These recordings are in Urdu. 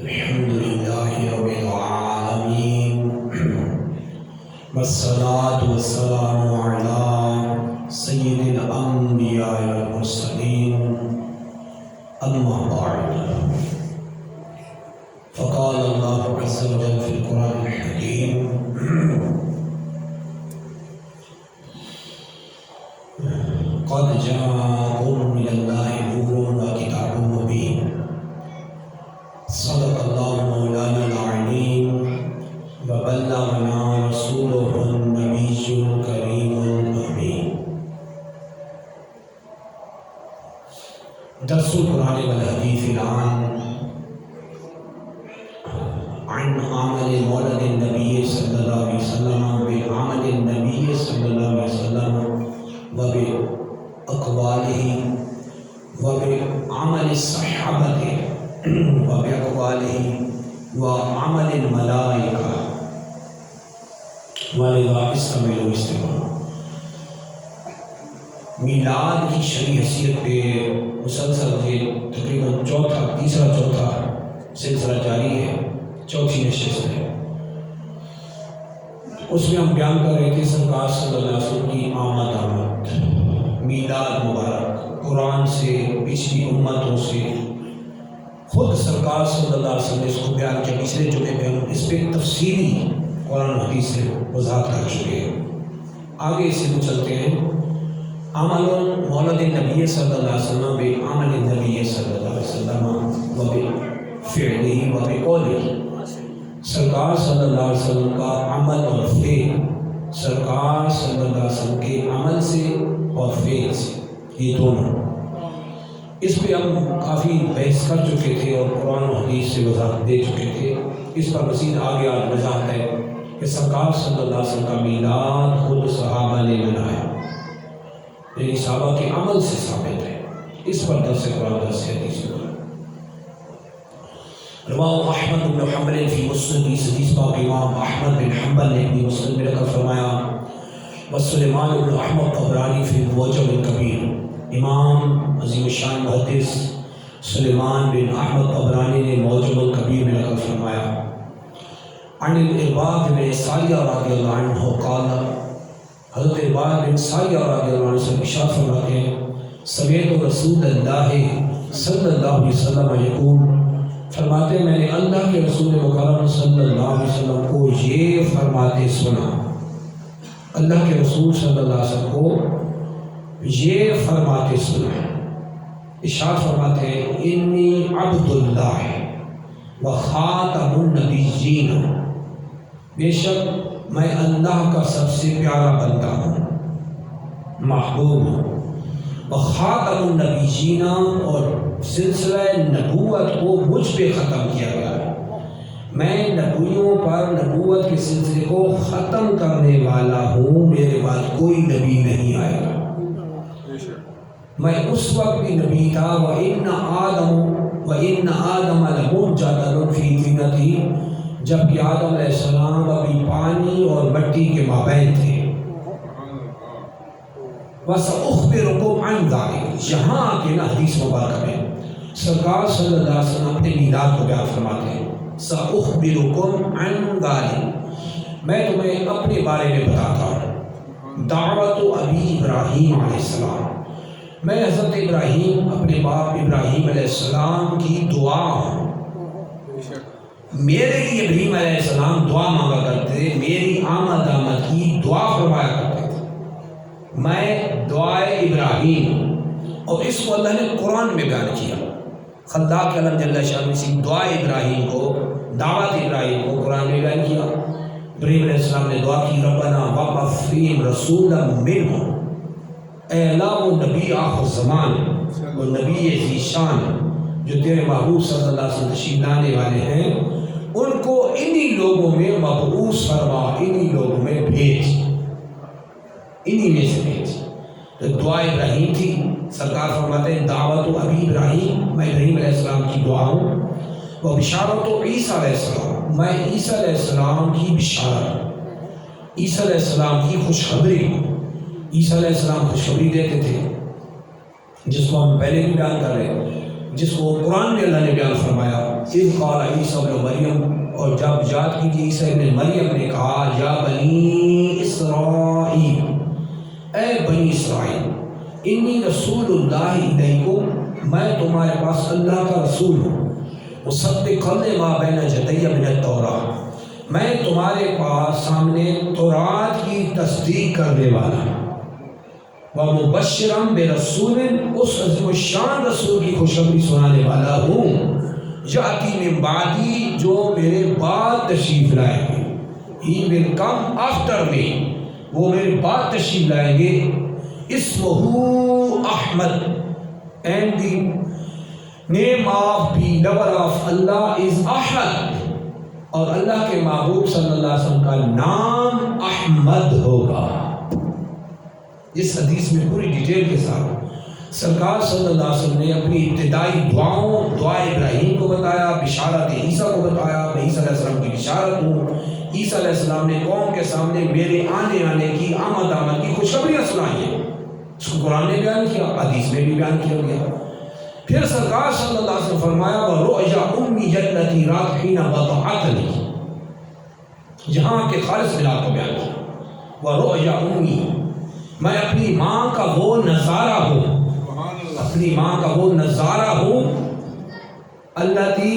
الحمد لله رب العالمين والصلاة والسلام على سيد الأنبياء والمرسلين أما بعد فقال الله عز وجل في القرآن الحكيم قد جاءكم من الله نور وكتاب مبين صدق الله مولانا العليم وبلغنا رسوله النبي الكريم الأمين. درس القرآن والحديث الآن عن عمل مولد النبي صلى الله عليه وسلم بعمل النبي صلى الله عليه وسلم وبأقواله وبعمل الصحابة وبأقواله وعمل الملائكة ولذا استمعوا استماعا. میلاد کی شرعی حیثیت پہ مسلسل یہ تقریباً تیسرا چوتھا سلسلہ جاری ہے، چوتھی نشست ہے. اس میں ہم بیان کر رہے تھے سرکار صلی اللہ علیہ وسلم کی آمد میلاد مبارک، قرآن سے، پچھلی امتوں سے. خود سرکار صلی اللہ علیہ وسلم نے اس کو بیان کیا. پچھلے جمعے میں ہم اس پہ تفصیلی قرآن حدیث سے وضاحت کر چکے ہیں. آگے اسے ہم چلتے ہیں. عمل مولد النبی صلی اللہ علیہ وسلم بعمل النبی صلی اللہ علیہ وسلم وبفعلہ وبقولہ. سرکار صلی اللہ علیہ وسلم کا عمل اور فعل، سرکار صلی اللہ علیہ وسلم کے عمل سے اور فعل سے، یہ دونوں. اس پہ ہم کافی بحث کر چکے تھے اور قرآن و حدیث سے وضاحت دے چکے تھے. اس پر مزید آگے آج وضاحت ہے کہ سرکار صلی اللہ علیہ وسلم کا میلاد خود صحابہ نے منایا، یعنی صحابہ کے عمل سے ثابت ہے. اس پر درس قرآن درس حدیث ہے. رواه احمد بن حنبل فی مسند، اس حدیث پاک امام احمد بن حنبل نے اپنی مسند میں رکھ فرمایا. وسلیمان بن احمد طبرانی فی المعجم الکبیر، امام عظیم الشان محدث سلیمان بن احمد طبرانی نے معجم الکبیر میں رکھ فرمایا. عن الارباض بن ساریہ رضی اللہ عنہ قال، حضرت ارباض بن ساریہ رضی اللہ عنہ سے ارشاد فرماتے ہیں، سمعت رسول اللہ صلی اللہ علیہ وسلم یقول، فرماتے میں نے اللہ کے رسول مکرم صلی اللہ علیہ وسلم کو یہ فرماتے سنا. اللہ کے رسول صلی اللہ علیہ وسلم کو یہ فرماتے سنا. ارشاد فرماتے ہیں، انی عبد اللہ و خاتم النبیین، بے شک میں اللہ کا سب سے پیارا بندہ ہوں، محبوب ہوں. و خاتم النبیین، اور سلسلہ نبوت کو مجھ پہ ختم کیا گیا ہے. میں نبیوں پر نبوت کے سلسلے کو ختم کرنے والا ہوں، میرے بعد کوئی نبی نہیں آئے گا. میں اس وقت بھی نبی تھا. وَإِنَّ آدَمَ لَمُنْجَدَلٌ فِي طِينَتِهِ، جبکہ آدم علیہ السلام ابھی پانی اور مٹی کے مابین تھے. وَسَأُخْبِرُكُمْ عَنْ ذَلِكَ، یہاں آکے نا حدیث مبارکہ میں سرکار صلی اللہ علیہ وسلم اپنے میلاد کو بیان فرماتے ہیں. سَأُخْبِرُكُمْ عَنْ ذَلِكَ، میں تمہیں اپنے بارے میں بتاتا ہوں. دعوت ابی ابراہیم علیہ السلام، میں حضرت ابراہیم، اپنے باپ ابراہیم علیہ السلام کی دعا ہوں. میرے لیے ابراہیم علیہ السلام دعا مانگا کرتے تھے، میری آمد کی دعا فرمایا کرتے تھے. میں دعائے ابراہیم، اور اس کو اللہ نے قرآن میں بیان کیا. خلاق علم جل شانہ نے دعائے ابراہیم کو، دعوت ابراہیم کو قرآن میں بیان کیا. ابراہیم علیہ السلام نے دعا کی، ربنا وابعث فیہم رسولا منہم، اے اللہ وہ نبی آخر زمان، وہ نبی ذی شان جو تیرے محبوب صلی اللہ علیہ وسلم تشریف لانے والے ہیں، ان کو انہی لوگوں میں مبعوث فرما، انہی لوگوں میں بھیج، انہی میں سے بھیج. تو دعا ابراہیم تھی. سرکار فرماتے ہیں دعوت ابی ابراہیم، میں ابراہیم علیہ السلام کی دعا ہوں. وہ بشارت عیسیٰ علیہ السلام، میں عیسیٰ علیہ السلام کی بشارت، عیسیٰ علیہ السلام کی خوشخبری. عیسیٰ علیہ السلام خوشخبری دیتے تھے، جس کو ہم پہلے بھی بیان کر رہے ہیں، جس کو قرآن میں اللہ نے بیان فرمایا اذ قال عیسیٰ ابن مریم، اور جب یاد کیجیے عیسیٰ ابن مریم نے کہا یا بنی اسرائیل، اے بنی اسرائیل، انی رسول اللہ الیکم، میں تمہارے پاس اللہ کا رسول ہوں، مصدقا لما بین یدی من التوراۃ، میں تمہارے پاس سامنے تورات کی تصدیق کرنے والا ہوں، ومبشرا برسول، اس عظیم الشان رسول کی خوشخبری سنانے والا ہوں، یاتی من بعدی، جو میرے بعد تشریف لائیں گے، ہی ول کم آفٹر می، وہ میرے بعد تشریف لائیں گے، اسمہ Ahmad, and the name of the lover of Allah is Ahmad, اور اللہ کے محبوب صلی اللہ علیہ وسلم کا نام احمد ہوگا۔ اس حدیث میں پوری ڈیٹیل کے ساتھ سرکار صلی اللہ علیہ وسلم نے اپنی ابتدائی دعاؤں، دعا ابراہیم کو بتایا، بشارت عیسیٰ کو بتایا، میں عیسیٰ علیہ السلام کی بشارت ہوں، عیسیٰ علیہ السلام نے قوم کے سامنے میرے آنے کی آمد کی خوشخبریاں سنائی ہیں، اس کو قرآن نے بیان کیا، حدیث میں بھی بیان کیا گیا۔ پھر سرکار صلی اللہ علیہ وسلم فرمایا وَرُؤْيَا أُمِّيَ الَّتِي رَأَتْ حِينَ وَضَعَتْنِي، جہاں کے خالص ملاد کو بیان کیا، وَرُؤْيَا أُمِّي، میں اپنی ماں کا وہ نظارہ ہوں، اپنی ماں کا وہ نظارہ ہوں، الَّتِي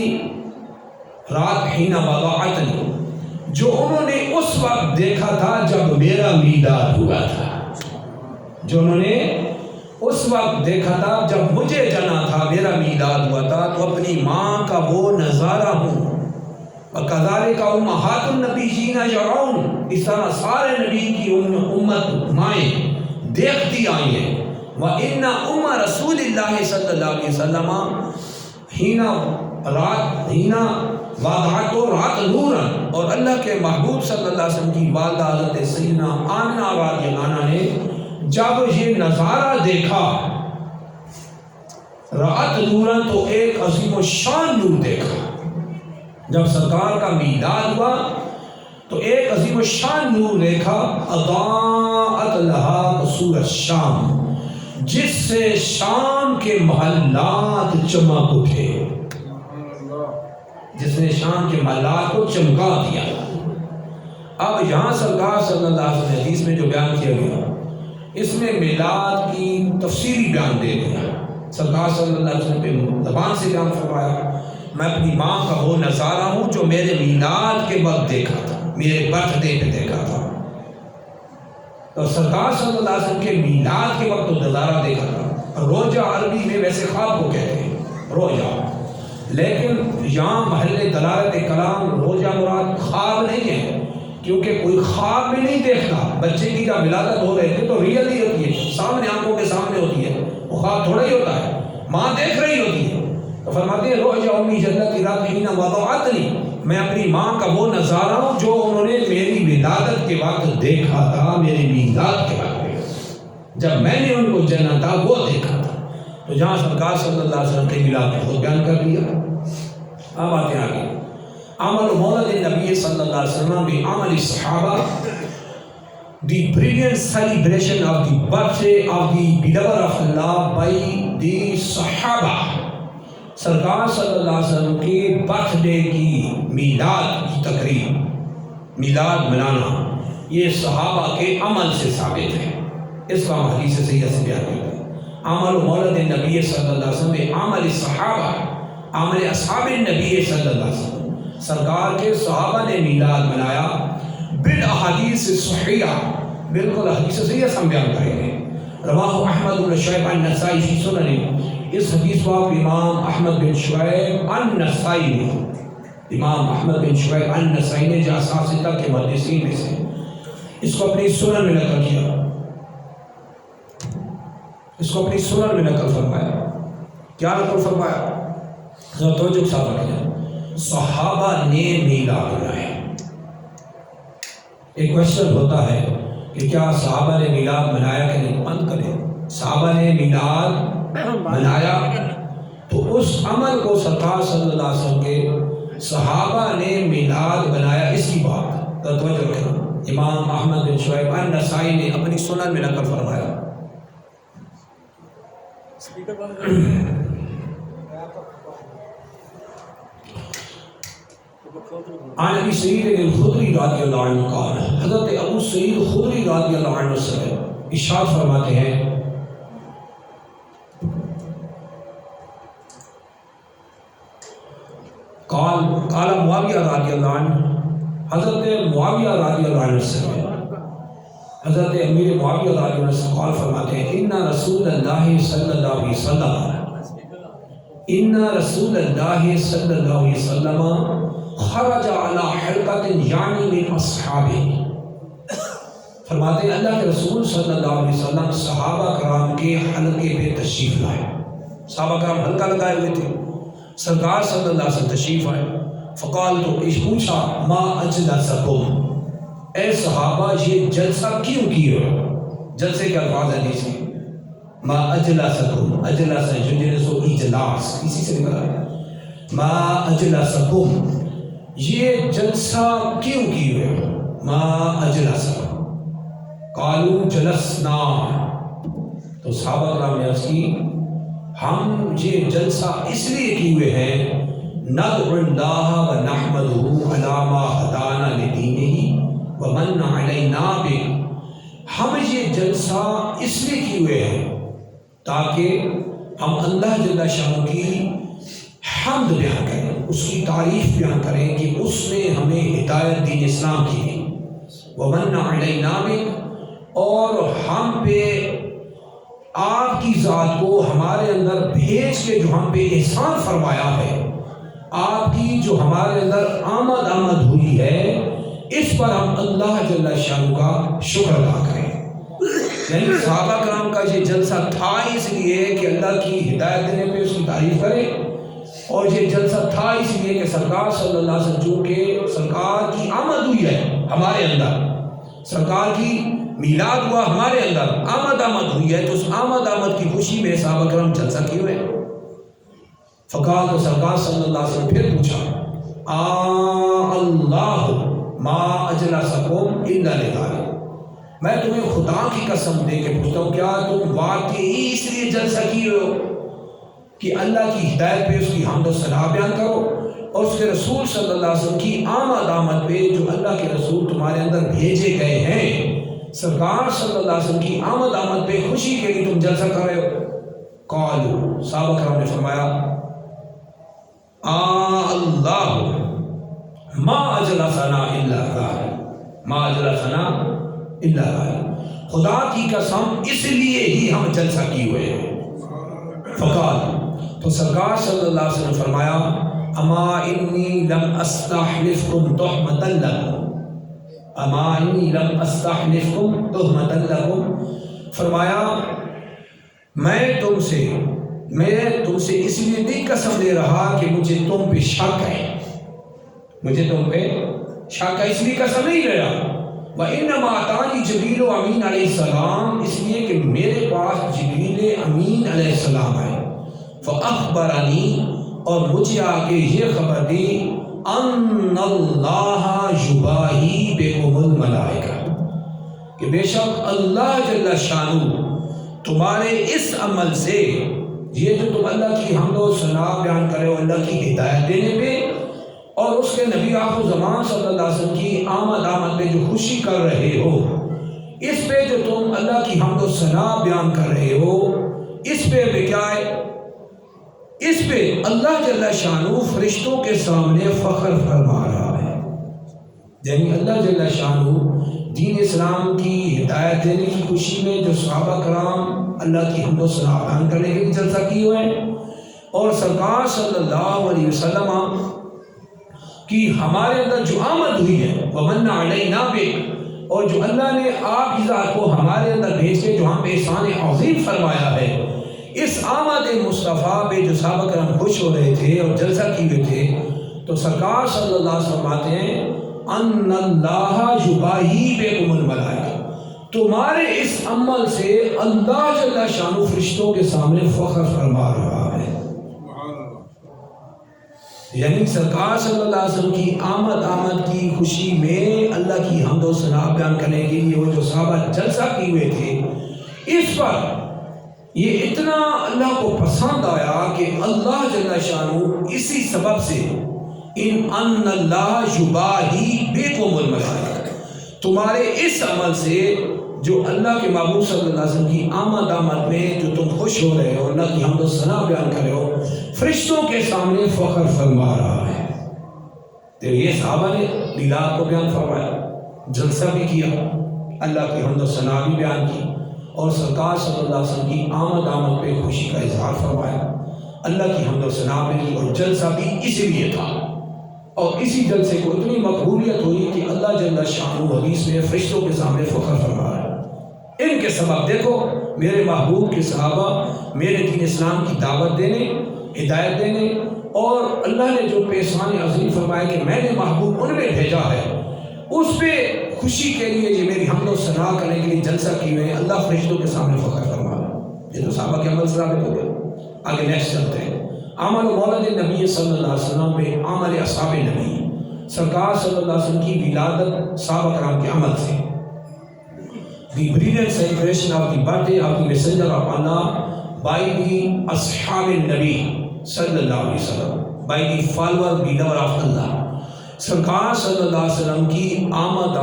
رَأَتْ حِينَ وَضَعَتْنِي، جو انہوں نے اس وقت دیکھا تھا جب میرا میلاد ہوا تھا، جو انہوں نے اس وقت دیکھا تھا جب مجھے جنا تھا، میرا میلاد ہوا تھا، تو اپنی ماں کا وہ نظارہ ہوں۔ وَكَذَلِكَ أُمَّهَاتُ النَّبِيِّينَ يَرَوْنَ، اس طرح سارے نبی کی امت مائیں دیکھتی آئی ہیں۔ وَإِنَّ أُمَّ رسول اللہ صلی اللہ علیہ وسلم حین وَضَعَتْ رَأَتْ نُورًا، اور اللہ کے محبوب صلی اللہ علیہ وسلم کی والدہ حضرت سیدنا آمنہ رضی اللہ عنہا نے جب یہ نظارہ دیکھا، رأت نورًا، تو ایک عظیم الشان نور دیکھا۔ جب سرکار کا میلاد ہوا تو ایک عظیم الشان نور دیکھا، اضاءت لہا قصور الشام، جس سے شام کے محلات چمک اٹھے، جس نے شام کے محلات کو چمکا دیا۔ اب یہاں سرکار صلی اللہ علیہ وسلم حدیث میں جو بیان کیا گیا، اس میں میلاد کی تفصیلی بیان دے دیا۔ سرکار صلی اللہ علیہ وسلم پہ زبان سے بیان فرمایا میں اپنی ماں کا وہ نظارہ ہوں جو میرے میلاد کے وقت دیکھا تھا، میرے برتھ ڈے پہ دیکھا تھا۔ تو سرکار صلی اللہ علیہ وسلم کے میلاد کے وقت تو نظارہ دیکھا تھا۔ روجہ عربی میں ویسے خواب کو کہتے ہیں، روجہ، لیکن یہاں محل دلالت کلام روجہ مراد خواب نہیں ہے، کیونکہ کوئی خواب بھی نہیں دیکھتا۔ بچے کی جب ولادت ہو رہی تھی تو ریئل ہی ہوتی ہے، سامنے آنکھوں کے سامنے ہوتی ہے، وہ خواب تھوڑا ہی ہوتا ہے، ماں دیکھ رہی ہوتی ہے۔ تو فرماتے ہیں رؤیا امی التی رأت حین وضعتنی، میں اپنی ماں کا وہ نظارہ ہوں جو انہوں نے میری ولادت کے وقت دیکھا تھا، میرے میلاد کے وقت جب میں نے ان کو جنا تھا وہ دیکھا تھا۔ تو جہاں سرکار صلی اللہ علیہ وسلم کے میلاد کو خود بیان کر دیا۔ اب آتے ہیں آگے، عمل مولد نبی صلی اللہ علیہ وسلم بعمل صحابہ، the brilliant celebration of the birthday of the beloved of Allah by the Sahaba۔ سرکار صلی اللہ علیہ وسلم کے برتھ ڈے کی میلاد کی تقریب، میلاد منانا، یہ صحابہ کے عمل سے ثابت ہے۔ اس کا حدیث صحیحہ سے بیان کرتا ہے، عمل مولد نبی صلی اللہ علیہ وسلم عمل صحابہ، عمل اصحاب نبی صلی اللہ علیہ وسلم، سرکار کے صحابہ نے میلاد منایا، بالاحادیث صحیحہ، بالکل حدیث صحیحہ سے ہم بیان کریں گے۔ رواہ احمد بن شعیب النسائی فی سنن، اس حدیث کو آپ امام احمد بن شعیب النسائی نے، امام احمد بن شعیب النسائی نے جو اساتذہ کے محدثین میں سے، اس کو اپنی سنن میں نقل کیا، اس کو اپنی سنن میں نقل فرمایا۔ کیا نقل فرمایا؟ ذرا توجہ کے ساتھ رکھیں، صحابہ نے میلاد منایا۔ ایک کوشچن ہوتا ہے کہ کیا صحابہ نے میلاد منایا کہ نہیں؟ بند کریں، صحابہ نے میلاد منایا تو اس عمل کو سرکار صلی اللہ علیہ وسلم کے صحابہ نے میلاد بنایا، اس کی بات توجہ رکھنا۔ امام احمد بن شعیب النسائی نے اپنی سنن میں نقل فرمایا۔ عن ابی سعید الخدری رضی اللہ عنہ قال، حضرت ابو سعید خدری رضی اللہ عنہ سے ارشاد فرماتے ہیں قال معاویہ رضی اللہ عنہ، حضرت معاویہ رضی اللہ عنہ سے حضرت امیر معاویہ رضی اللہ عنہ سے قال فرماتے ہیں ان رسول اللہ صلی اللہ علیہ وسلم خرج على حلقۃ یعنی من اصحابہ، فرماتے ہیں اللہ کے رسول صلی اللہ علیہ وسلم صحابہ کرام کے حلقے پہ تشریف لائے. صحابہ کرام حلقہ لگائے ہوئے تھے، سرکار صلی اللہ علیہ وسلم تشریف آئے. فقال تو پوچھا ما اجلسکم، اے صحابہ یہ جلسہ کیوں کیے ہو؟ جلسے کے الفاظ حدیث میں ما اجلسکم، اجلس یجلس اجلاس، اسی سے نکلا ہے. ما اجلسکم، یہ جلسہ کیوں کیے ہو؟ ما اجلسکم، قالوا جلسنا، تو صحابہ کرام نے عرض کی ہم یہ جلسہ اس لیے کیے ہوئے ہیں ندعو اللہ و نحمدہ علی ما ہدانا لدینہ و من علینا بہ، ہم یہ جلسہ اس لیے کیے ہوئے ہیں تاکہ ہم اللہ جل شانہ کی حمد بیان کریں، اس کی تعریف بیان کریں کہ اس نے ہمیں ہدایت دین اسلام کی، ومن علینا بہ، اور ہم پہ آپ کی ذات کو ہمارے اندر بھیج کے جو ہم پہ احسان فرمایا ہے، آپ کی جو ہمارے اندر آمد ہوئی ہے، اس پر ہم اللہ جل شانہ کا شکر ادا کریں. یعنی صحابہ کرام کا یہ جلسہ تھا اس لیے کہ اللہ کی ہدایت دینے پہ اس کی تعریف کریں، اور یہ جلسہ تھا اس لیے کہ سرکار صلی اللہ علیہ وسلم چونکہ سرکار کی آمد ہوئی ہے ہمارے اندر، سرکار کی میلاد ہوا ہمارے اندر، آمد ہوئی ہے، تو اس آمد کی خوشی میں صحابہ کرام جلسہ کیے ہوئے. فقال، تو سرکار صلی اللہ علیہ وسلم پھر پوچھا اللہ ما اجلسکم الا لذلک، میں تمہیں خدا کی قسم دے کے پوچھتا ہوں کیا تم واقعی اس لیے جلسہ کیے ہو کہ اللہ کی ہدایت پہ اس کی حمد و ثنا بیان کرو، اور اس کے رسول صلی اللہ علیہ وسلم کی آمد پہ جو اللہ کے رسول تمہارے اندر بھیجے گئے ہیں، سرکار صلی اللہ علیہ وسلم کی آمد پہ خوشی کے لیے تم جلسہ کر رہے ہو؟ قالوا، صحابہ کرام نے فرمایا اللہ ما اجلسنا الا ذلک، ما اجلسنا الا ذلک، خدا کی قسم اس لیے ہی ہم جلسہ کیے ہوئے ہیں. فقال، تو سرکار صلی اللہ علیہ وسلم فرمایا اما انی لم استحلفکم تہمتا لکم، اما انی لم استحلفکم تہمتا لکم، فرمایا میں تم سے اس لیے نہیں قسم دے رہا کہ مجھے تم پہ شک ہے، مجھے تم پہ شک ہے، اس لیے قسم نہیں لے رہا. وَإِنَّمَا أَتَانِي جبریل امین علیہ السلام، اس لیے کہ میرے پاس جبریل امین علیہ السلام ہے. فَأَخْبَرَنِي، اور مجھے آ کے یہ خبر دی أَنَّ اللَّهَ يُبَاهِي بِكُمُ الْمَلَائِكَةَ، کہ بے شک اللہ جل شانہ تمہارے اس عمل سے، یہ جو تم اللہ کی حمد و ثنا بیان کرے ہو اللہ کی ہدایت دینے پہ، اور اس کے نبی آخر الزمان صلی اللہ علیہ وسلم کی آمد پہ جو خوشی کر رہے ہو، اس پہ جو تم اللہ کی حمد و ثنا بیان کر رہے ہو، اس پہ کیا ہے؟ اس پہ اللہ جل شانہ فرشتوں کے سامنے فخر فرما رہا ہے. یعنی اللہ جل شانہ دین اسلام کی ہدایت دینے کی خوشی میں جو صحابہ کرام اللہ کی حمد و ثنا بیان کرنے کے لیے جلسہ کیے ہوئے ہیں، اور سرکار صلی اللہ علیہ وسلم کی ہمارے اندر جو آمد ہوئی ہے وَمَنَّ عَلَيْنَا بِهِ، اور جو اللہ نے آپ کی ذات کو ہمارے اندر بھیج کے جو ہم پہ احسان عظیم فرمایا ہے، اس آمد مصطفیٰ پہ جو صحابہ کرام خوش ہو رہے تھے اور جلسہ کیے ہوئے تھے، تو سرکار صلی اللہ علیہ وسلم فرماتے ہیں ان اللہ یباہی بکم الملائکہ، تمہارے اس عمل سے اللہ جل شانہ فرشتوں کے سامنے فخر فرما رہا ہے. یعنی سرکار صلی اللہ علیہ وسلم کی آمد کی خوشی میں اللہ کی حمد و ثنا بیان کرنے کے لیے وہ جو صحابہ جلسہ کیے ہوئے تھے، اس پر یہ اتنا اللہ کو پسند آیا کہ اللہ جل شانہ اسی سبب سے ان اللہ یباہی بکم الملائکہ، تمہارے اس عمل سے جو اللہ کے محبوب صلی اللہ علیہ وسلم کی آمد میں جو تم خوش ہو رہے ہو، اللہ کی حمد و ثنا بیان کر رہے ہو، فرشتوں کے سامنے فخر فرما رہا ہے۔ تو یہ صحابہ نے میلاد کو بیان فرمایا، جلسہ بھی کیا، اللہ کی حمد و ثنا بھی بیان کی، اور سرکار صلی اللہ علیہ وسلم کی آمد پہ خوشی کا اظہار فرمایا، اللہ کی حمد و ثنا بھی کی، اور جلسہ بھی اسی لیے تھا۔ اور اسی جلسے کو اتنی مقبولیت ہوئی کہ اللہ جل شانہ حدیث میں فرشتوں کے سامنے فخر فرما رہا ہے۔ ان کے سبب دیکھو میرے محبوب کے صحابہ میرے دین اسلام کی دعوت دینے، ہدایت دینے، اور اللہ نے جو پیشان عظیم فرمایا کہ میں نے محبوب ان میں بھیجا ہے، اس پہ خوشی کے لیے یہ میری حمد و ثنا کرنے کے لیے جلسہ کی ہوئے، اللہ فرشتوں کے سامنے فخر فرما رہا ہے۔ یہ تو صحابہ کے عمل سے ثابت ہو گیا۔ آگے نیکسٹ چلتے ہیں، عمل مولد نبی صلی اللہ علیہ وسلم پہ عمل اصحاب نبی، سرکار صلی اللہ علیہ وسلم کی ولادت صحابہ کرام کے عمل سے۔ The brilliant celebration of the birthday of the messenger of Allah by the ashab al-nabi sallallahu alaihi wasallam, by the follower beloved of Allah۔ سرکار صلی اللہ علیہ وسلم کی آمد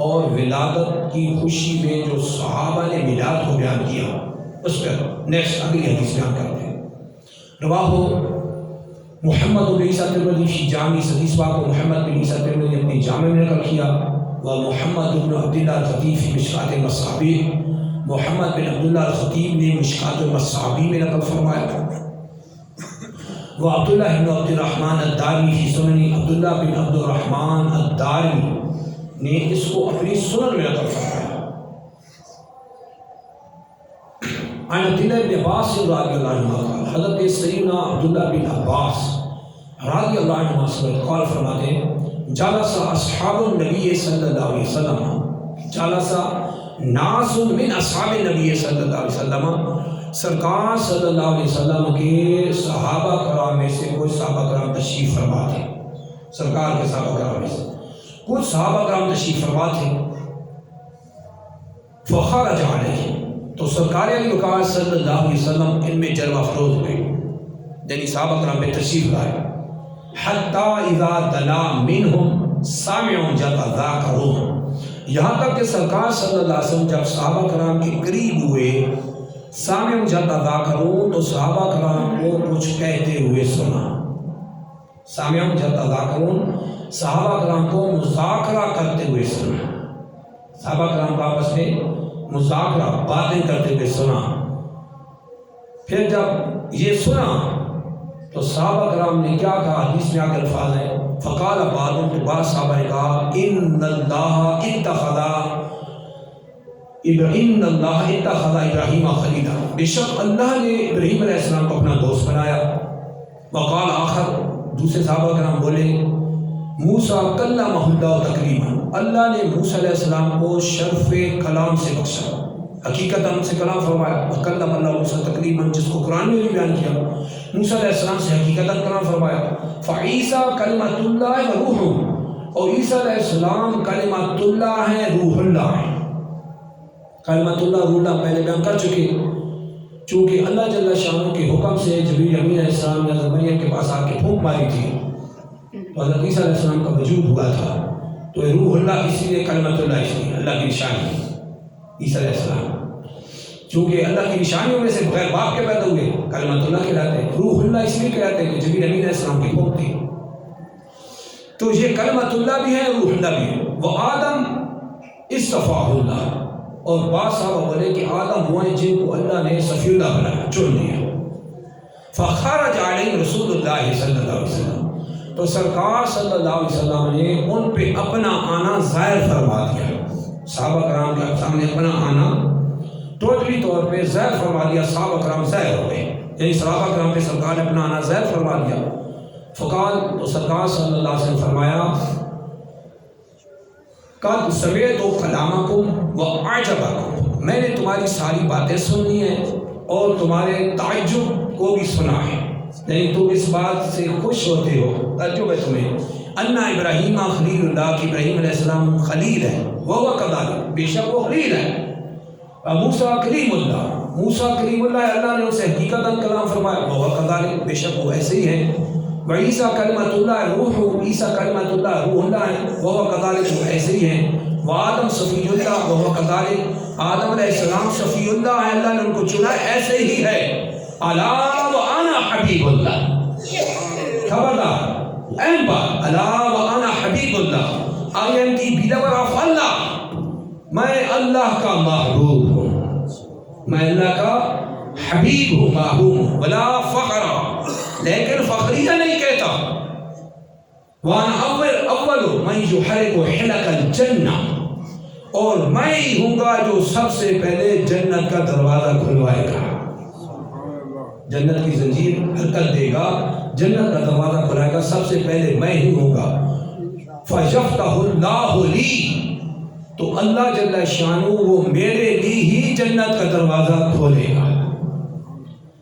اور ولادت کی خوشی میں جو صحابہ نے میلاد کو بیان کیا، اس پر نیکسٹ اگلی حدیث بیان کرتے ہیں۔ رواہ محمد بن عیسیٰ ترمذی فی جامع، حدیث پاک کو محمد بن عیسیٰ ترمذی اپنی جامع میں نقل کیا، و محمد بن عبداللہ الخطیب فی مشکات المصابیح، محمد بن عبداللہ الخطیب نے مشکات المصابیح میں نقل فرمایا، و عبداللہ بن عبد الرحمن الدارمی فی سنن، عبداللہ بن عبد الرحمن الدارمی نے اس کو اپنی سنن میں نقل فرمایا۔ عن عبداللہ بن عباس رضی اللہ عنہ قال، حضرت سیدنا عبداللہ بن عباس رضی اللہ عنہ سے قال فرماتے ہیں، جلس اصحاب النبی صلی اللہ علیہ وسلم، جلس ناس من اصحاب النبی صلی اللہ علیہ وسلم، سرکار صلی اللہ علیہ وسلم کے صحابہ کرام میں سے کچھ صحابہ کرام تشریف فرما تھے، سرکار کے صحابہ کرام میں سے کچھ صحابہ کرام تشریف فرما تھے، فخرج علیہ، تو سرکار علی وقار صلی اللہ علیہ وسلم ان میں جلوہ افروز ہوئے، یعنی صحابہ کرام میں تشریف لائے، حتی اذا دنا منہم سامع یتذاکرون، یہاں تک کہ سرکار صلی اللہ علیہ وسلم جب صحابہ کرام کے قریب ہوئے، سامع یتذاکرون، تو صحابہ کرام کو کچھ کہتے ہوئے سنا، سامع یتذاکرون، صحابہ کرام کو مذاکرہ کرتے ہوئے سنا، صحابہ کرام کو آپس میں مذاکرہ باتیں کرتے ہوئے سنا۔ پھر جب یہ سنا تو صحابہ کرام نے کیا کہا، حدیث میں آگے الفاظ ہیں، فقال بعضهم، تو بعض صحابہ نے کہا، ان اللہ اتخذ ابراہیم خلیلا، بے شک اللہ نے ابراہیم علیہ السلام کو اپنا دوست بنایا۔ وقال آخر، دوسرے صحابہ کرام بولے، موسیٰ کلمہ اللہ تکلیما، اللہ نے موسیٰ علیہ السلام کو شرف کلام سے بخشا، حقیقت ہم سے کلام فرمایا، وکلم اللہ موسیٰ تکلیما، جس کو قرآن میں بھی بیان کیا، موسیٰ علیہ السلام سے حقیقت کلام فرمایا۔ فعیسیٰ کلمۃ اللہ و روح، اور عیسیٰ علیہ السلام کلمۃ اللہ ہے، روح اللہ ہے۔ کلمۃ اللہ روح اللہ پہلے بیان کر چکے، چونکہ اللہ جل شانہ کے حکم سے جبریل امین علیہ السلام نے حضرت مریم کے پاس آ کے پھونک ماری تھی، تو حضرت عیسیٰ علیہ السلام کا وجود ہوا تھا، تو یہ روح اللہ اسی لیے کلمۃ اللہ، اس لیے اللہ کی نشانی عیسیٰ علیہ السلام، چونکہ اللہ کی نشانیوں میں سے بغیر باپ کے پیدا ہوئے، کلمۃ اللہ کہلاتے ہیں، روح اللہ اس لیے کہلاتے ہیں کہ جبریل امین علیہ السلام کی پھونک تھی، تو یہ کلمۃ اللہ بھی ہے، روح اللہ بھی ہے۔ وہ آدم اصطفاہ اللہ، اور بعض صحابہ بولے کہ آدم وہ ہیں جن کو اللہ نے صفی اللہ بنایا، چن لیا۔ فخرج علیہ رسول اللہ صلی اللہ علیہ وسلم، تو سرکار صلی اللہ علیہ وسلم نے ان پہ اپنا آنا ظاہر فرما دیا، صحابہ کرام کے سامنے اپنا آنا ٹوٹلی طور پہ ظاہر فرما دیا، صحابہ کرام ظاہر ہو گئے، یعنی صحابہ کرام پہ سرکار نے اپنا آنا ظاہر فرما دیا۔ فقال، تو سرکار صلی اللہ علیہ وسلم فرمایا، قد سمعت کلامکم وأعجبکم، میں نے تمہاری ساری باتیں سن لی ہیں اور تمہارے تعجب کو بھی سنا ہے، یعنی تم اس بات سے خوش ہوتے ہو، تعجب ہے تمہیں، ان ابراہیم خلیل اللہ، کہ ابراہیم علیہ السلام خلیل ہے، وہ کذالک، بے شک وہ خلیل ہے، موسیٰ کلیم اللہ، موسیٰ کلیم اللہ، اللہ نے اسے حقیقتاً کلام فرمایا، وہ کذالک، بے شک وہ ایسے ہی ہے، وعیسیٰ کلمۃ اللہ روح، عیسیٰ کلمۃ اللہ روح اللہ وہو کذالک، وہ ایسے ہی ہیں. وآدم صفی اللہ وہو کذالک، آدم علیہ السلام شفیع اللہ ہے، اللہ نے ان کو چنا، ایسے ہی ہے. الا وانا حبیب اللہ، خبردار اہم بات، الا وانا حبیب اللہ، I am the Belur of اللہ، میں اللہ کا محبوب ہوں، میں اللہ کا حبیب ہوں، محبوب ہوں. ولا فخر، لیکن فخریہ نہیں کہتا. وانا اول من یحرک حلق الجنہ، اور میں ہی ہوں گا جو سب سے پہلے جنت کا دروازہ کھلوائے گا. جنت کی زنجیر حرکت دے گا، جنت کا دروازہ کھلائے گا، سب سے پہلے میں ہی ہوں گا. فَيَفْتَحُ اللَّهُ لِي، تو اللہ جل شانہ وہ میرے لیے ہی جنت کا دروازہ کھولے گا.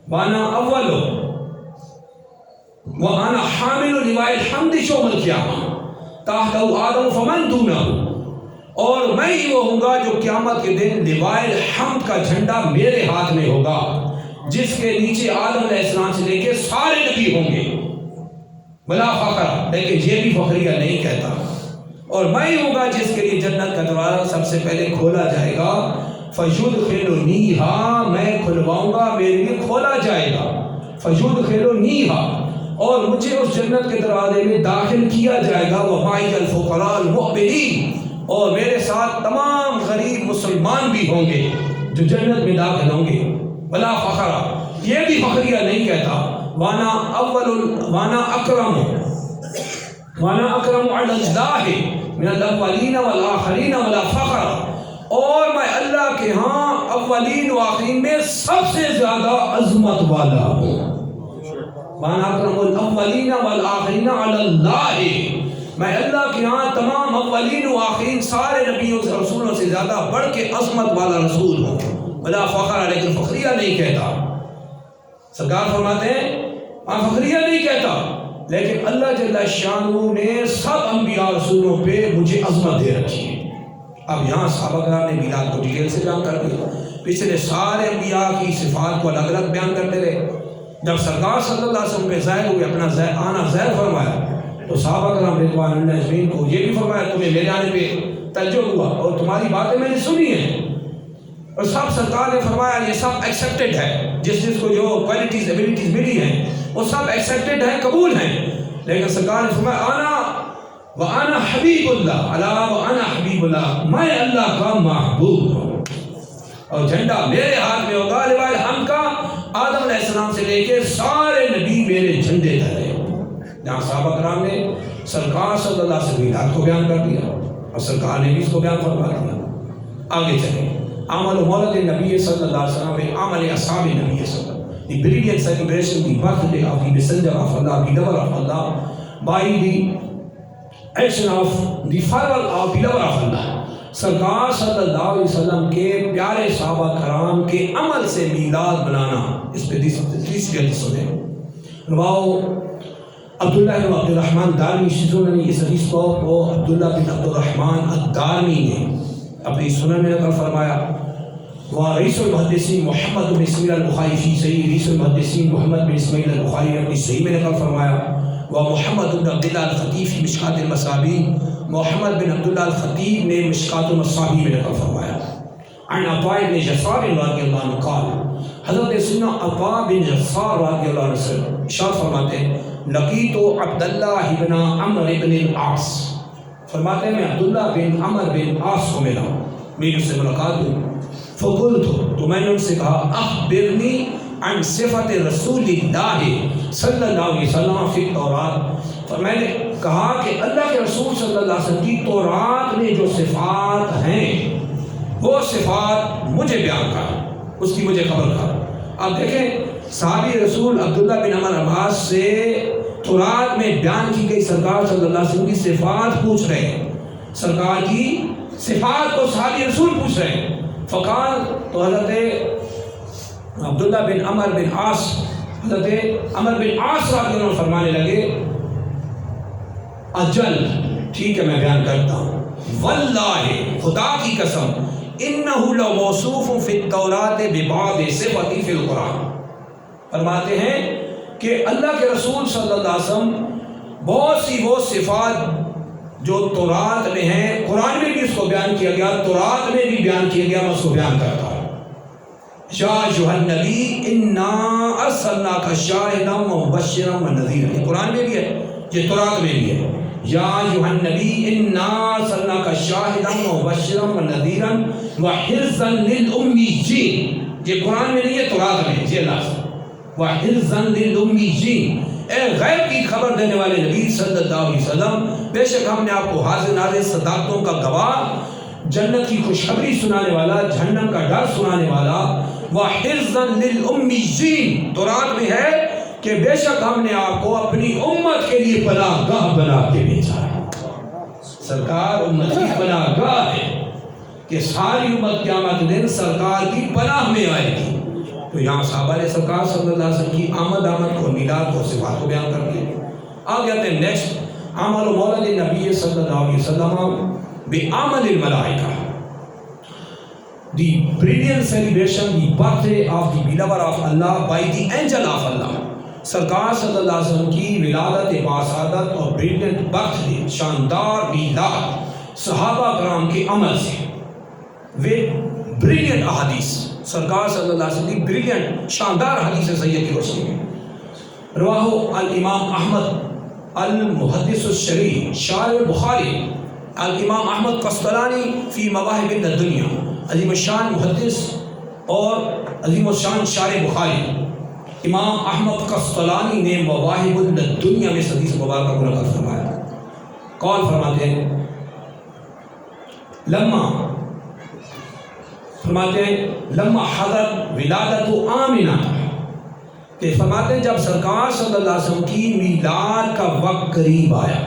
وانا اول وانا حامل لواء الحمد یوم القیامہ تحت آدم فمن دونہ، اور میں ہی وہ ہوں گا جو قیامت کے دن لواء الحمد کا جھنڈا میرے ہاتھ میں ہوگا، جس کے نیچے آدم علیہ السلام سے لے کے سارے نبی ہوں گے. بلا فخر، لیکن یہ بھی فخریہ نہیں کہتا. اور میں ہی ہوں گا جس کے لیے جنت کا دروازہ سب سے پہلے کھولا جائے گا. فَيُدْخِلُنِيهَا، میں کھلواؤں گا، میرے لیے کھولا جائے گا. فَيُدْخِلُنِيهَا، اور مجھے اس جنت کے دروازے میں داخل کیا جائے گا. وَمَعِيَ الْفُقَرَاءُ الْمُؤْمِنِينَ، اور میرے ساتھ تمام غریب مسلمان بھی ہوں گے جو جنت میں داخل ہوں گے. بلا فخر، یہ بھی فخریہ نہیں کہتا. وانا اکرم علی اللہ من الاولین والآخرین ولا فخر، اور میں اللہ کے ہاں اولین و آخرین میں سب سے زیادہ عظمت والا ہوں. وانا اکرم الاولین والآخرین علی اللہ، میں اللہ کے ہاں تمام اولین و آخرین سارے نبیوں سے رسولوں سے زیادہ بڑھ کے عظمت والا رسول ہوں. بلا فخر، لیکن فخریہ نہیں کہتا. سرکار فرماتے ہیں میں فخریہ نہیں کہتا، لیکن اللہ جل شانہ نے سب انبیاء رسولوں پہ مجھے عظمت دے رکھی ہے. اب یہاں صحابہ کرام نے میلاد کو ڈیٹیل سے بیان کر دیا، پچھلے سارے انبیاء کی صفات کو الگ الگ بیان کرتے رہے. جب سرکار صلی اللہ علیہ وسلم پہ ظاہر ہوئے، اپنا آنا ظاہر فرمایا، تو صحابہ کرام رضوان اللہ اجمعین کو یہ بھی فرمایا تمہیں میرے آنے پہ تعجب ہوا اور تمہاری باتیں میں نے سنی ہیں. اور سب سرکار نے فرمایا یہ سب ایکسیپٹڈ ہے، جس کو جو کوالٹیز ایبلٹیز ملی ہیں وہ سب ایکسیپٹڈ ہیں، قبول ہیں. لیکن سرکار نے فرمایا وانا حبیب اللہ، الا وانا حبیب اللہ، میں اللہ کا محبوب ہوں، اور جھنڈا میرے ہاتھ میں ہوگا. لواء الحمد کا آدم علیہ السلام سے لے کے سارے نبی میرے جھنڈے دھرے. جہاں صحابہ کرام نے سرکار صلی اللہ علیہ وسلم میلاد کو بیان کر دیا اور سرکار نے بھی اس کو بیان فرما دیا. آگے چلیں. عمل مولد نبی صلی اللہ علیہ وسلم، عمل اصحاب نبی صلی اللہ علیہ وسلم. The brilliant celebration, the birthday of the messenger of Allah, the lover of Allah, by the action of the farewell of the lover of Allah. سرکار صلی اللہ علیہ وسلم کے پیارے صحابہ کرام کے عمل سے میلاد بنانا، اس پہ تیسری حدیث سنیں. رواؤ عبداللہ بن عبد الرحمن دارمی سنن نے اس حدیث کو عبداللہ بن عبد الرحمن الدارمی نے اپنی سنن میں نقل فرمایا. ورئیس المحدثین محمد بن اسماعیل البخاری فی صحیح، رئیس المحدثین محمد بن اسماعیل البخاری نے اپنی صحیح میں نقل فرمایا. ومحمد بن عبداللہ الخطیب فی مشکات المصابیح، محمد بن عبداللہ الخطیب نے مشکات المصابیح میں نقل فرمایا. عن عطاء بن یسار رضی اللہ عنہ قال، حضرت سیدنا عطاء بن یسار رضی اللہ عنہ سے ارشاد فرماتے ہیں لقیت عبداللہ بن عمرو بن العاص، فرماتے ہیں میں عبداللہ بن عمرو بن عاص کو ملا، میری اس سے ملاقات ہوئی. فقلت، تو میں نے ان سے کہا اخبرنی عن صفت رسول اللہ صلی اللہ علیہ وسلم فی التورات، تو میں نے کہا کہ اللہ کے رسول صلی اللہ علیہ وسلم کی تورات میں جو صفات ہیں وہ صفات مجھے بیان کر، اس کی مجھے خبر کر. اب دیکھیں صحابی رسول عبداللہ بن عمر عباس سے تورات میں بیان کی گئی سرکار صلی اللہ علیہ وسلم کی صفات پوچھ رہے ہیں، سرکار کی صفات کو صحابی رسول پوچھ رہے ہیں. فقال، تو حضرت عبداللہ بن عمر بن عاص، حضرت عمر بن عاص رضی اللہ عنہ فرمانے لگے اجل، ٹھیک ہے میں بیان کرتا ہوں. واللہ، خدا کی قسم، انہ لموصوف فی التوراۃ ببعض صفۃ فی القرآن، فرماتے ہیں کہ اللہ کے رسول صلی اللہ علیہ وسلم بہت سی وہ صفات جو تورات میں ہیں، قرآن میں بھی اس کو بیان کیا گیا، تورات میں بھی بیان کیا گیا، میں اس کو بیان کرتا ہوں۔ یا ایھا النبی انا ارسلناک شاہدا ومبشرا ونذیرا، یہ قرآن میں بھی ہے، یہ تورات میں بھی ہے۔ یا ایھا النبی انا ارسلناک شاہدا ومبشرا ونذیرا وحرزا للامیین، یہ قرآن میں نہیں ہے، تورات میں ہے، یہ لفظ وحرزا للامیین، اے غیب کی خبر دینے والے نبی صلی اللہ علیہ وسلم، بے شک ہم نے آپ کو حاضر ناظر صداقتوں کا گواہ، جنت کی خوشخبری سنانے والا، جہنم کا ڈر سنانے والا، وحرزا للامیین، تورات میں ہے کہ بے شک ہم نے آپ کو اپنی امت کے لیے پناہ گاہ بنا کے بھیجا ہے۔ سرکار امت کی پناہ گاہ ہے کہ ساری امت قیامت دن سرکار کی پناہ میں آئے گی۔ تو یہاں صحابہ نے سرکار صلی اللہ علیہ وسلم کی آمد کو، میلاد کو، صفات کو بیان کر دیا۔ آگے آتے ہیں نیکسٹ، عمل مولد نبی صلی اللہ علیہ وسلم بعمل الملائکہ، the brilliant celebration, the birthday of the beloved of Allah by the angel of Allah۔ سرکار صلی اللہ علیہ وسلم کی ولادت باسعادت اور brilliant birthday، شاندار میلاد صحابہ کرام کے عمل سے، with brilliant احادیث، سرکار صلی اللہ علیہ وسلم کی brilliant شاندار حدیث سیدہ کی روشنی میں، رواہ الامام احمد المحدث الشریف شارح بخاری، الامام احمد قسطلانی فی مواہب الدنیا، عظیم الشان محدث اور عظیم الشان شارح بخاری امام احمد قسطلانی نے مواہب الدنیا میں حدیث مبارکہ کو نقل فرمایا۔ قول فرماتے ہیں لما حضرت ولادت آمنہ، کہ فرماتے ہیں جب سرکار صلی اللہ علیہ وسلم کی میلاد کا وقت قریب آیا،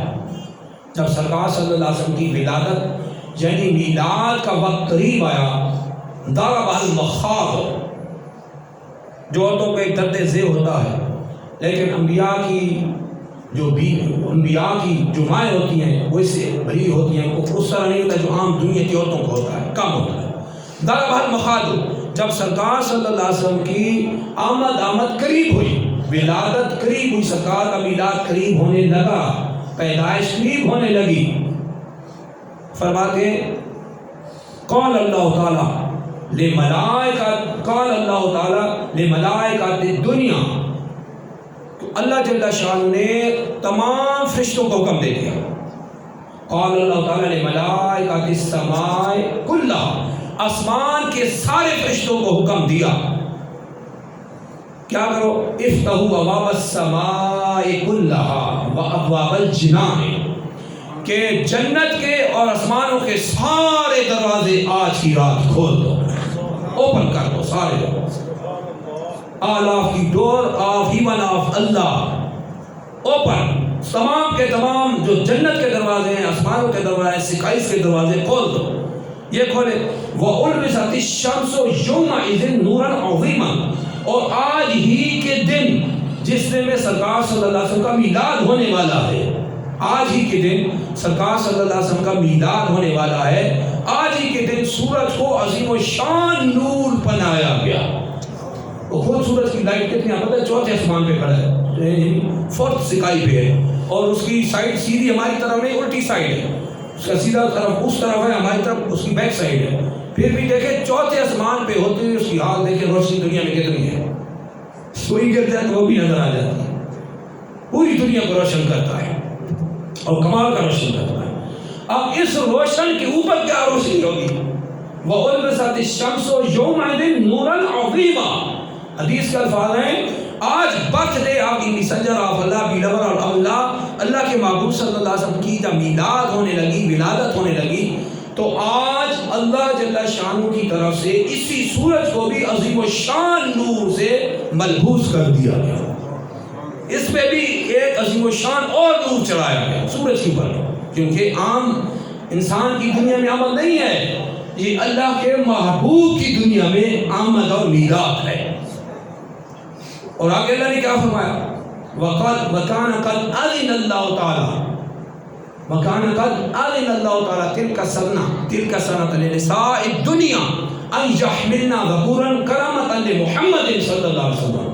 جب سرکار صلی اللہ علیہ وسلم کی ولادت یعنی میلاد کا وقت قریب آیا، ضربہ المخاض، جو عورتوں پہ درد ذیل ہوتا ہے، لیکن انبیاء کی جو مائیں ہوتی ہیں وہ اس سے بری ہوتی ہیں، اس طرح نہیں ہوتا جو عام دنیا کی عورتوں کو ہوتا ہے، کم ہوتا ہے۔ ضربہ المخاض، جب سرکار صلی اللہ علیہ وسلم کی آمد قریب ہوئی، ولادت قریب ہوئی، سرکار کا میلاد قریب ہونے لگا، پیدائش قریب ہونے لگی، فرماتے قال اللہ تعالیٰ لملائکۃ الدنیا، تو اللہ جل شانہ نے تمام فرشتوں کو حکم دے دیا، قال اللہ تعالیٰ لملائکۃ السماء کلھا، آسمان کے سارے فرشتوں کو حکم دیا، کیا کرو، افتحوا ابواب السماء کلھا وابواب الجنان، کہ جنت کے اور آسمانوں کے سارے دروازے آج کی رات کھول دو، اوپن کر دو سارے دروازے، all of the door of heaven of Allah open, تمام کے تمام جو جنت کے دروازے ہیں، آسمانوں کے دروازے، سکائز کے دروازے کھول دو، یہ کھولے۔ وَأُلْبِسَتِ الشَّمْسُ يَوْمَئِذٍ نُورًا عَظِيمًا، اور آج ہی کے دن جس دن میں سرکار صلی اللہ علیہ وسلم کا میلاد ہونے والا ہے، آج ہی کے دن سرکار صلی اللہ علیہ وسلم کا میلاد ہونے والا ہے، آج ہی کے دن سورج کو عظیم و شان نور بنایا گیا۔ وہ خود سورج کی لائٹ کتنی پتہ ہے، چوتھے آسمان پہ کھڑا ہے، فورتھ سکائی پہ ہے، اور اس کی سائڈ سیدھی ہماری طرف نہیں، الٹی سائڈ ہے، اس کا سیدھا طرف اس طرف ہے، ہماری طرف اس کی بیک سائڈ ہے، پھر بھی دیکھیں چوتھے آسمان پہ ہوتے ہوئے اس کی حال دیکھیں، روشنی دنیا میں کتنی ہے، سوئی گرتا ہے تو وہ بھی نظر آ جاتی ہے، پوری دنیا کو روشن کرتا ہے اور کمال کا روشن کرتا ہے۔ اب اس روشن کے اوپر کیا روشنی ہوگی، وَأُلْبِسَتِ الشَّمْسُ يَوْمَئِذٍ نُورًا عَظِيمًا، حدیث کے الفاظ ہیں آج birthday of the messenger of Allah, beloved of Allah, Allah کے محبوب صلی اللہ علیہ وسلم کی جب میلاد ہونے لگی، ولادت ہونے لگی، تو آج اللہ جل شانہ کی طرف سے اسی سورج کو بھی عظیم و شان نور سے ملبوس کر دیا گیا، اس پہ بھی ایک عظیم و شان اور نور چڑھایا گیا سورج کے اوپر، کیونکہ عام انسان کی دنیا میں آمد نہیں ہے، یہ اللہ کے محبوب کی دنیا میں آمد اور میلاد ہے۔ اور آگے اللہ نے کیا فرمایا، وَكَانَ قَدْ أَذِنَ اللَّهُ تَعَالَى وَكَانَ قَدْ أَذِنَ اللَّهُ تَعَالَى تِلْكَ سَنَةً لِنِسَاءِ الدُّنْيَا أَنْ يَحْمِلْنَ ذَكُورًا كَرَامَةً لِمُحَمَّدٍ صلی اللہ علیہ وسلم،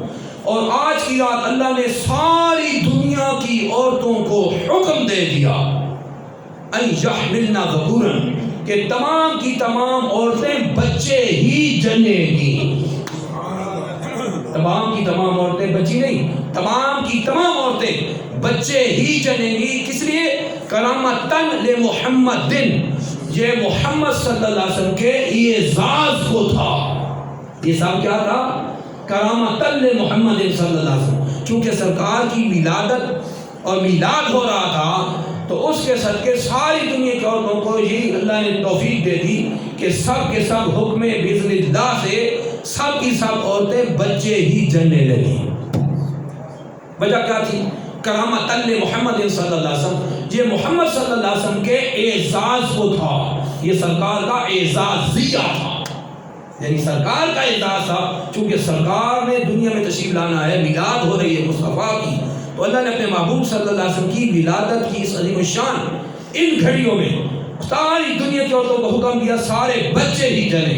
اور آج کی رات اللہ نے ساری دنیا کی عورتوں کو حکم دے دیا ان یحملنا ذکورا کہ تمام کی تمام عورتیں بچے ہی جنیں گی. تمام کی تمام عورتیں بچی نہیں، تمام کی تمام عورتیں بچے ہی جنیں گی. کس لیے؟ کرامتن لمحمد، یہ محمد صلی اللہ علیہ وسلم کے اعزاز کو تھا. یہ سب کیا تھا؟ کرامتن لمحمد صلی اللہ علیہ وسلم. چونکہ سرکار کی ولادت اور میلاد ہو رہا تھا تو اس کے صدقے ساری دنیا کی عورتوں کو یہ اللہ نے توفیق دے دی کہ سب کے سب حکم باذن اللہ سے سب کی سب عورتیں بچے ہی جننے لگی. وجہ کیا تھی؟ کرامت محمد صلی اللہ علیہ وسلم، یہ محمد صلی اللہ علیہ وسلم کے اعزاز کو تھا. یہ سرکار کا اعزازیہ تھا، یعنی سرکار کا اعزاز تھا. چونکہ سرکار نے دنیا میں تشریف لانا ہے، میلاد ہو رہی ہے مصطفیٰ کی، تو اللہ نے اپنے محبوب صلی اللہ علیہ وسلم کی ولادت کی اس عظیم الشان ان گھڑیوں میں ساری دنیا کی عورتوں کو حکم دیا سارے بچے ہی جنیں.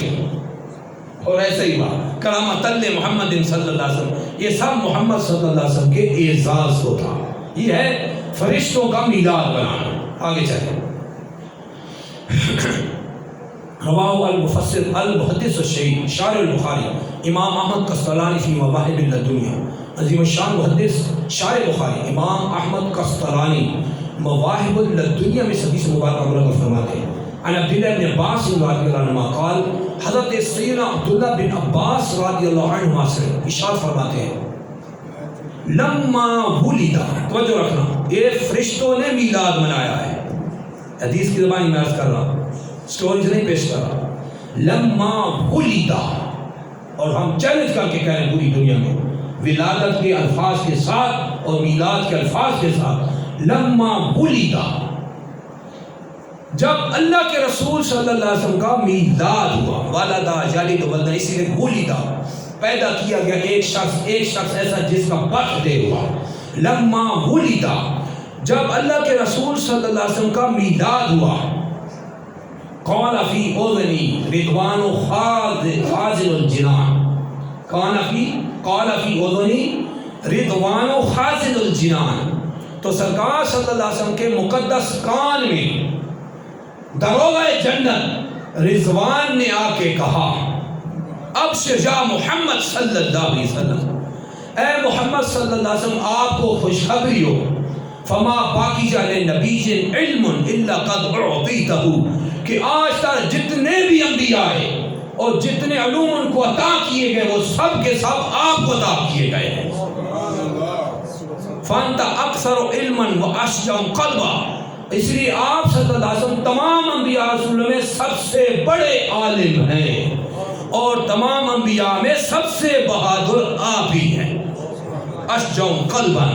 اور ایسا ہی بات کرامت محمد صلی اللہ علیہ وسلم، یہ سب محمد صلی اللہ علیہ وسلم کے اعزاز کو تھا. یہ ہے فرشتوں کا میلاد بنانا. آگے چلیں. رواہ المفسر المحدث الشہید شارح البخاری امام احمد قسطلانی فی مواہب الدنیا. عظیم الشان محدث شارح بخاری امام احمد قسطلانی مواہب الدنیا میں حدیث مبارکہ منقل فرماتے ہیں. عن عبداللہ بن عباس رضی اللہ عنہما قال، حضرت سیدنا عبداللہ بن عباس رضی اللہ عنہما سے ارشاد فرماتے ہیں لما ولد، توجہ رکھنا، یہ فرشتوں نے میلاد منایا ہے. حدیث کی زبانی میں عرض کر رہا ہوں، سٹوریز نہیں پیش کر رہا. لما ولد، اور ہم چیلنج کر کے کہہ رہے ہیں پوری دنیا میں ولادت کے الفاظ کے ساتھ اور میلاد کے الفاظ کے ساتھ. لما ولد، جب اللہ کے رسول صلی اللہ علیہ وسلم کا میلاد ہوا. والدہ یلد ولدا، اسی لیے ولدا پیدا کیا گیا ایک شخص ایسا جس کا برتھ ڈے ہوا. لما ولدا، جب اللہ کے رسول صلی اللہ علیہ وسلم کا میلاد ہوا. قال فی اذنی رضوان خازن الجنان، قال فی اذنی رضوان خازن الجنان. تو سرکار صلی اللہ علیہ وسلم کے مقدس کان میں دروغہ جنت رضوان نے آ کے کہا ابشر یا محمد صلی اللہ علیہ وسلم، اے محمد صلی اللہ علیہ وسلم آپ کو خوشخبری ہو. فما باقی جال نبی علم الا قد اعطیتہ، کہ آج تک جتنے بھی انبیاء ہیں اور جتنے علوم ان کو عطا کیے گئے وہ سب کے سب آپ کو عطا کیے گئے ہیں. فانت اکثر علما واشجع قلبا، اس لیے آپ صلی اللہ علیہ وسلم تمام انبیاء رسولوں میں سب سے بڑے عالم ہیں اور تمام انبیاء میں سب سے بہادر آپ ہی ہیں. اشجع قلبا،